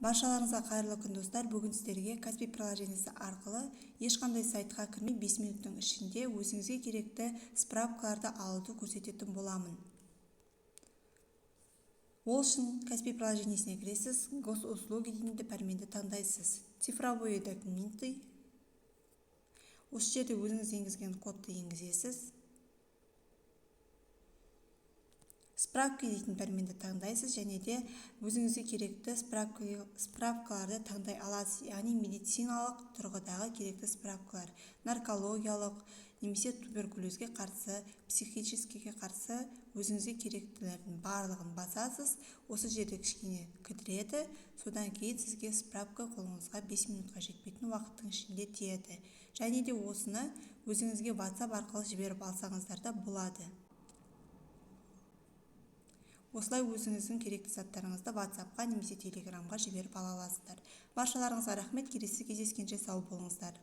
Баршаларыңызға қайырлы күн достар. Бүгін сіздерге Каспи приложениесі арқылы ешқандай сайтқа кірмей 5 минуттың ішінде өзіңізге керекті справкаларды алуды көрсететін боламын. Ол үшін Каспи приложениесіне кіресіз, госуслуги дейтін пәрменді таңдайсыз. Цифровые документы. Осы жерде өзіңіз енгізген кодты енгізесіз. Справка дейтін пәрменді таңдайсыз және де өзіңізге керекті справкаларды таңдай аласыз, яғни медициналық тұрғыдағы керекті справкалар, наркологиялық немесе туберкулезге қарсы, психическийге қарсы өзіңізге керектілердің барлығын басасыз. Осы жерде кішкене кідіреді, содан кейін сізге справка қолыңызға 5 минутқа жетпейтін уақыттың ішінде тиеді. Және де осыны өзіңізге WhatsApp арқылы жіберіп алсаңыздар да болады. Осылай өзіңіздің керекті заттарыңызды WhatsApp-қа немесе Telegram-ға жіберіп ала аласыздар. Баршаларыңызға рахмет, келесі кездескенше сау болыңыздар.